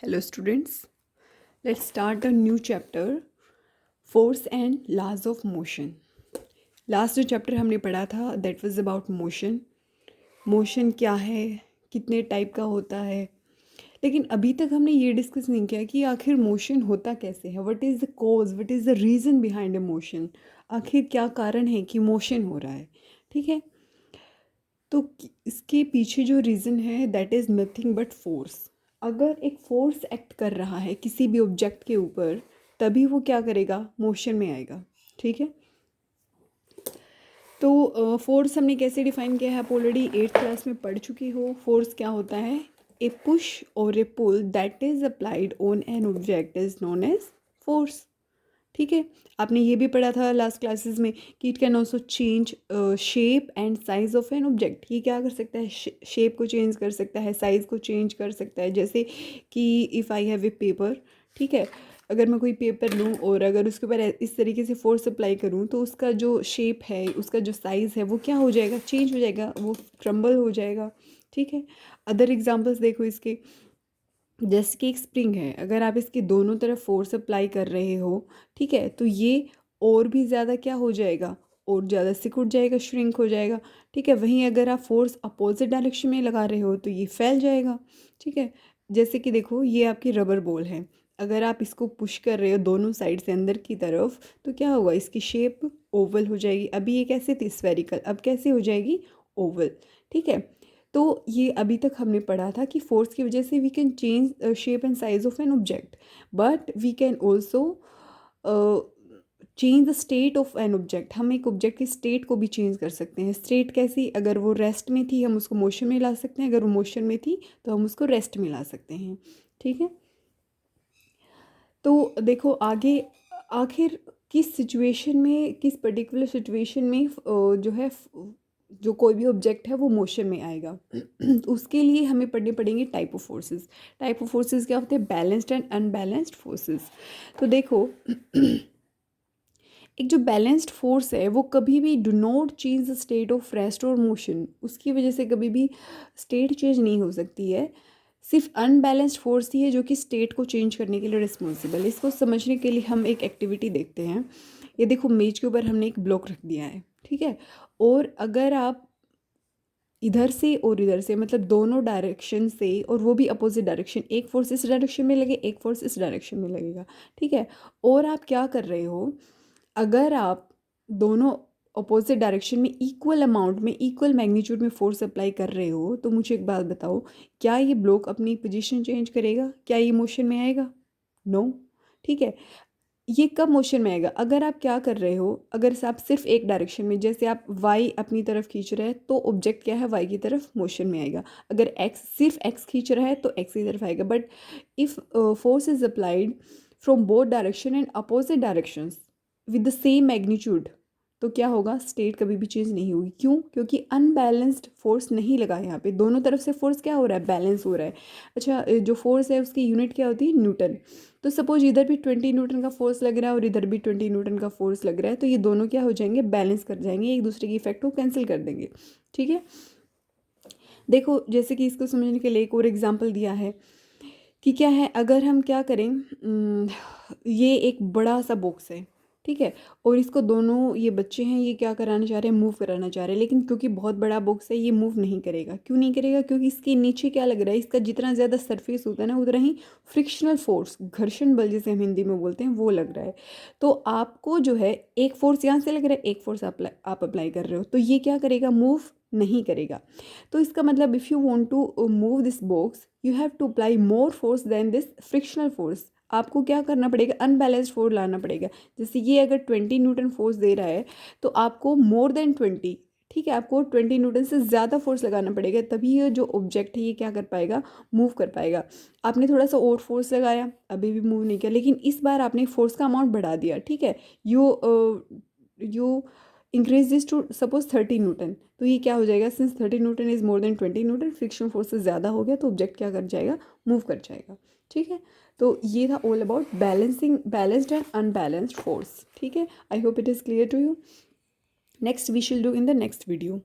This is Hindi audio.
Hello students, let's start a new chapter, Force and Laws of Motion. Last जो चैप्टर हमने पढ़ा था that was about motion. Motion क्या है, कितने टाइप का होता है, लेकिन अभी तक हमने ये डिस्कस नहीं किया कि आखिर मोशन होता कैसे है. What is the cause, what is the reason behind a motion. आखिर क्या कारण है कि मोशन हो रहा है. ठीक है, तो इसके पीछे जो रीज़न है that is nothing but force. अगर एक फोर्स एक्ट कर रहा है किसी भी ऑब्जेक्ट के ऊपर तभी वो क्या करेगा, मोशन में आएगा. ठीक है, तो फोर्स हमने कैसे डिफाइन किया है, आप ऑलरेडी 8th क्लास में पढ़ चुकी हो. फोर्स क्या होता है, ए पुश और a pull that is applied on an object is known as force. ठीक है, आपने ये भी पढ़ा था लास्ट क्लासेस में कि it can also change shape and size of an object. ये क्या कर सकता है, शेप को चेंज कर सकता है, साइज़ को चेंज कर सकता है. जैसे कि if I have a paper, ठीक है, अगर मैं कोई पेपर लूँ और अगर उसके ऊपर इस तरीके से फोर्स अप्लाई करूँ तो उसका जो शेप है, उसका जो साइज़ है वो क्या हो जाएगा, चेंज हो जाएगा, वो क्रम्बल हो जाएगा. ठीक है, अदर एग्जांपल्स देखो इसके. जैसे कि एक स्प्रिंग है, अगर आप इसके दोनों तरफ फोर्स अप्लाई कर रहे हो, ठीक है, तो ये और भी ज़्यादा क्या हो जाएगा, और ज़्यादा सिकुड़ जाएगा, श्रिंक हो जाएगा. ठीक है, वहीं अगर आप फोर्स अपोजिट डायरेक्शन में लगा रहे हो तो ये फैल जाएगा. ठीक है, जैसे कि देखो ये आपकी रबर बॉल है, अगर आप इसको पुश कर रहे हो दोनों साइड से अंदर की तरफ तो क्या होगा, इसकी शेप ओवल हो जाएगी. अभी ये कैसे थी स्फेरिकल, अब कैसे हो जाएगी, ओवल. ठीक है, तो ये अभी तक हमने पढ़ा था कि फोर्स की वजह से we can change shape and size of an object, but we can also change the state of an object. हम एक ऑब्जेक्ट की स्टेट को भी चेंज कर सकते हैं. स्टेट कैसी, अगर वो रेस्ट में थी हम उसको मोशन में ला सकते हैं, अगर वो मोशन में थी तो हम उसको रेस्ट में ला सकते हैं. ठीक है, तो देखो आगे, आखिर किस सिचुएशन में, किस पर्टिकुलर सिचुएशन में जो है जो कोई भी ऑब्जेक्ट है वो मोशन में आएगा. तो उसके लिए हमें पढ़ने पड़ेंगे type of forces. Type of forces क्या होते हैं, बैलेंस्ड एंड अनबैलेंस्ड फोर्सेस. तो देखो एक जो बैलेंस्ड फोर्स है वो कभी भी do not change the state of rest और मोशन. उसकी वजह से कभी भी स्टेट चेंज नहीं हो सकती है. सिर्फ अनबैलेंस्ड फोर्स ही है जो कि स्टेट को चेंज करने के लिए रिस्पॉन्सिबल है. इसको समझने के लिए हम एक एक्टिविटी देखते हैं. ये देखो मेज के ऊपर हमने एक ब्लॉक रख दिया है, ठीक है, और अगर आप इधर से और इधर से मतलब दोनों डायरेक्शन से, और वो भी अपोजिट डायरेक्शन, एक फोर्स इस डायरेक्शन में लगे, एक फोर्स इस डायरेक्शन में लगेगा. ठीक है, और आप क्या कर रहे हो, अगर आप दोनों अपोजिट डायरेक्शन में इक्वल अमाउंट में, इक्वल मैग्नीट्यूड में फोर्स अप्लाई कर रहे हो तो मुझे एक बात बताओ, क्या ये ब्लॉक अपनी पोजीशन चेंज करेगा, क्या ये मोशन में आएगा, नो. ठीक है, ये कब मोशन में आएगा, अगर आप क्या कर रहे हो, अगर आप सिर्फ एक डायरेक्शन में, जैसे आप वाई अपनी तरफ खींच रहे हैं तो ऑब्जेक्ट क्या है, वाई की तरफ मोशन में आएगा. अगर एक्स, सिर्फ एक्स खींच रहा है तो एक्स की तरफ आएगा. But if force is applied from both direction and opposite directions with the same magnitude तो क्या होगा, स्टेट कभी भी चेंज नहीं होगी. क्यों, क्योंकि अनबैलेंस्ड फोर्स नहीं लगा है यहाँ पे, दोनों तरफ से फोर्स क्या हो रहा है, बैलेंस हो रहा है. अच्छा, जो फोर्स है उसकी यूनिट क्या होती है, न्यूटन. तो सपोज इधर भी 20 न्यूटन का फोर्स लग रहा है और इधर भी 20 न्यूटन का फोर्स लग रहा है, तो ये दोनों क्या हो जाएंगे, बैलेंस कर जाएंगे, एक दूसरे की इफेक्ट को कैंसिल कर देंगे. ठीक है, देखो जैसे कि इसको समझने के लिए एक और एग्जांपल दिया है कि क्या है, अगर हम क्या करें, ये एक बड़ा सा बॉक्स है, ठीक है, और इसको दोनों ये बच्चे हैं, ये क्या कराना चाह रहे हैं, मूव कराना चाह रहे हैं, लेकिन क्योंकि बहुत बड़ा बॉक्स है ये मूव नहीं करेगा. क्यों नहीं करेगा, क्योंकि इसके नीचे क्या लग रहा है, इसका जितना ज़्यादा सरफेस होता है ना उतना ही फ्रिक्शनल फोर्स, घर्षण बल जिसे हम हिंदी में बोलते हैं, वो लग रहा है. तो आपको जो है एक फोर्स यहाँ से लग रहा है, एक फोर्स आप अप्लाई कर रहे हो, तो ये क्या करेगा, मूव नहीं करेगा. तो इसका मतलब if you want to move this box you have to apply more force than this frictional force. आपको क्या करना पड़ेगा, अनबैलेंस्ड फोर्स लाना पड़ेगा. जैसे ये अगर 20 न्यूटन फोर्स दे रहा है तो आपको मोर देन 20, ठीक है, आपको 20 न्यूटन से ज़्यादा फोर्स लगाना पड़ेगा, तभी ये जो ऑब्जेक्ट है ये क्या कर पाएगा, मूव कर पाएगा. आपने थोड़ा सा और फोर्स लगाया, अभी भी मूव नहीं किया, लेकिन इस बार आपने फोर्स का अमाउंट बढ़ा दिया. ठीक है, you increase this to suppose 30 newton, तो ये क्या हो जाएगा, since 30 newton is more than 20 newton, friction force से ज़्यादा हो गया तो ऑब्जेक्ट क्या कर जाएगा, मूव कर जाएगा. ठीक है, तो ये था all about balancing, balanced and unbalanced force. ठीक है, I hope it is clear to you. Next we shall do in the next video.